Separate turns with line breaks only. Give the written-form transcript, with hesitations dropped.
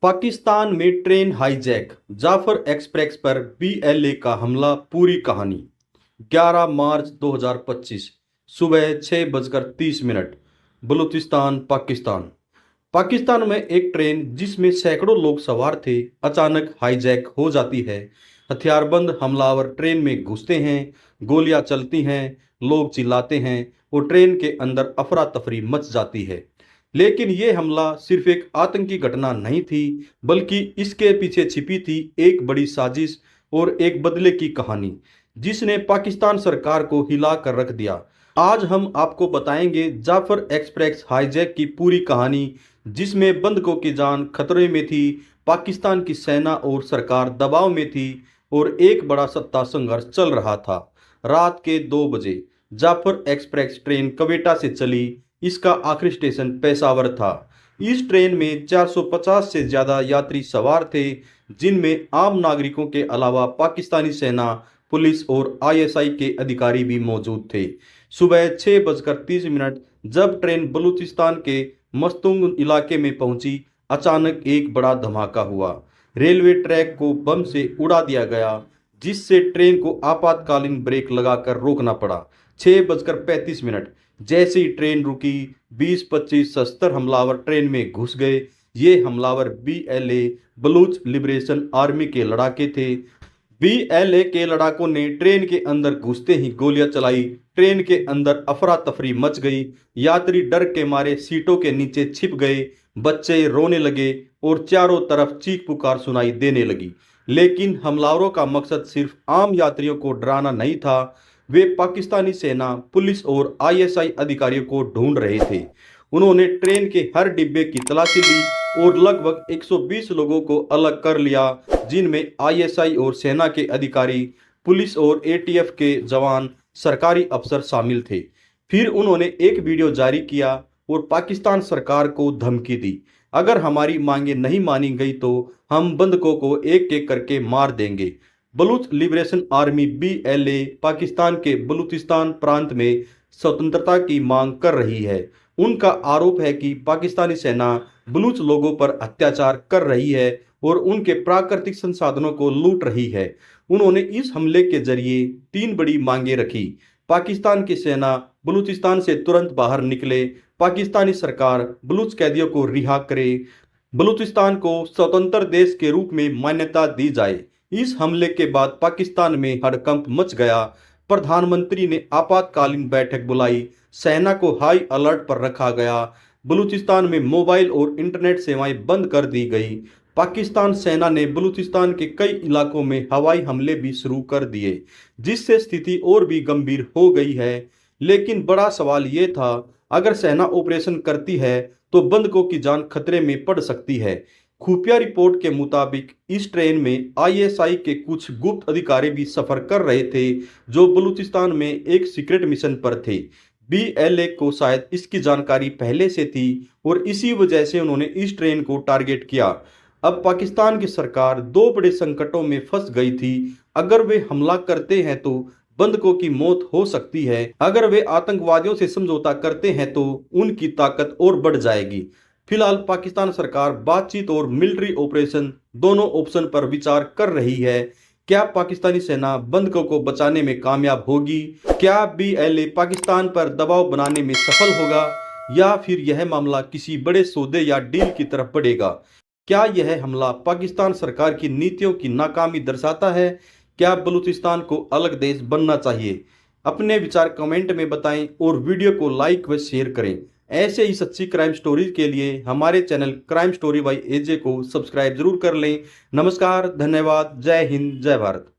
पाकिस्तान में train hijack, Jafar express पर BLA का हमला। पूरी कहानी 11 मार्च 2025 सुबह 6:30 बलूचिस्तान पाकिस्तान। पाकिस्तान में एक ट्रेन जिसमें सैकड़ों लोग सवार थे अचानक हाईजैक हो जाती है। हथियारबंद हमलावर ट्रेन में घुसते हैं, गोलियां चलती हैं, लोग चिल्लाते हैं और ट्रेन के अंदर अफरा तफरी मच जाती है। लेकिन यह हमला सिर्फ एक आतंकी घटना नहीं थी, बल्कि इसके पीछे छिपी थी एक बड़ी साजिश और एक बदले की कहानी जिसने पाकिस्तान सरकार को हिला कर रख दिया। आज हम आपको बताएंगे जाफर एक्सप्रेस हाईजैक की पूरी कहानी, जिसमें बंधकों की जान खतरे में थी, पाकिस्तान की सेना और सरकार दबाव में थी और एक बड़ा सत्ता संघर्ष चल रहा था। रात के 2 बजे जाफर एक्सप्रेस ट्रेन क्वेटा से चली। इसका आखिरी स्टेशन पेशावर था। इस ट्रेन में 450 से ज्यादा यात्री सवार थे, जिनमें आम नागरिकों के अलावा पाकिस्तानी सेना, पुलिस और आईएसआई के अधिकारी भी मौजूद थे। सुबह 6:30 जब ट्रेन बलूचिस्तान के मस्तूंग इलाके में पहुंची, अचानक एक बड़ा धमाका हुआ। रेलवे ट्रैक को बम से उड़ा दिया गया, जिससे ट्रेन को आपातकालीन ब्रेक लगाकर रोकना पड़ा। 6:35 जैसे ही ट्रेन रुकी, 20-25 सशस्त्र हमलावर ट्रेन में घुस गए। ये हमलावर बीएलए बलूच लिबरेशन आर्मी के लड़ाके थे। बीएलए के लड़ाकों ने ट्रेन के अंदर घुसते ही गोलियां चलाई। ट्रेन के अंदर अफरा तफरी मच गई। यात्री डर के मारे सीटों के नीचे छिप गए। बच्चे रोने लगे और चारों तरफ चीख पुकार सुनाई देने लगी। लेकिन हमलावरों का मकसद सिर्फ आम यात्रियों को डराना नहीं था। वे पाकिस्तानी सेना, पुलिस और आईएसआई अधिकारियों को ढूंढ रहे थे। उन्होंने ट्रेन के हर डिब्बे की तलाशी ली और लगभग 120 लोगों को अलग कर लिया, जिनमें आईएसआई और सेना के अधिकारी, पुलिस और एटीएफ के जवान, सरकारी अफसर शामिल थे। फिर उन्होंने एक वीडियो जारी किया और पाकिस्तान सरकार को धमकी दी, अगर हमारी मांगे नहीं मानी गई तो हम बंधकों को एक एक करके मार देंगे। Baloch liberation army BLA Pakistan के बलूचिस्तान प्रांत में स्वतंत्रता की मांग कर रही है। उनका आरोप है कि पाकिस्तानी सेना बलूच लोगों पर अत्याचार कर रही है और उनके प्राकृतिक संसाधनों को लूट रही है। उन्होंने इस हमले के जरिए 3 बड़ी मांगे रखी। पाकिस्तान की सेना बलूचिस्तान से तुरंत बाहर निकले। पाकिस्तानी सरकार बलूच कैदियों को रिहा करे। बलूचिस्तान को स्वतंत्र देश के रूप में मान्यता दी जाए। इस हमले के बाद पाकिस्तान में हड़कंप मच गया। प्रधानमंत्री ने आपातकालीन बैठक बुलाई। सेना को हाई अलर्ट पर रखा गया। बलूचिस्तान में मोबाइल और इंटरनेट सेवाएं बंद कर दी गई। पाकिस्तान सेना ने बलूचिस्तान के कई इलाकों में हवाई हमले भी शुरू कर दिए, जिससे स्थिति और भी गंभीर हो गई है। लेकिन बड़ा सवाल ये था, अगर सेना ऑपरेशन करती है तो बंधकों की जान खतरे में पड़ सकती है। खुफिया रिपोर्ट के मुताबिक इस ट्रेन में आईएसआई के कुछ गुप्त अधिकारी भी सफर कर रहे थे, जो बलूचिस्तान में एक सीक्रेट मिशन पर थे। बीएलए को शायद इसकी जानकारी पहले से थी और इसी वजह से उन्होंने इस ट्रेन को टारगेट किया। अब पाकिस्तान की सरकार 2 बड़े संकटों में फंस गई थी। अगर वे हमला करते हैं तो बंधकों की मौत हो सकती है। अगर वे आतंकवादियों से समझौता करते हैं तो उनकी ताकत और बढ़ जाएगी। फिलहाल पाकिस्तान सरकार बातचीत और मिलिट्री ऑपरेशन दोनों ऑप्शन पर विचार कर रही है। क्या पाकिस्तानी सेना बंधकों को बचाने में कामयाब होगी? क्या बीएलए पाकिस्तान पर दबाव बनाने में सफल होगा, या फिर यह मामला किसी बड़े सौदे या डील की तरफ बढ़ेगा? क्या यह हमला पाकिस्तान सरकार की नीतियों की नाकामी दर्शाता है? क्या बलूचिस्तान को अलग देश बनना चाहिए? अपने विचार कमेंट में बताएं और वीडियो को लाइक व शेयर करें। ऐसे ही सच्ची क्राइम स्टोरीज के लिए हमारे channel crime story by AJ को सब्सक्राइब जरूर कर लें। नमस्कार, धन्यवाद, जय हिंद, जय भारत।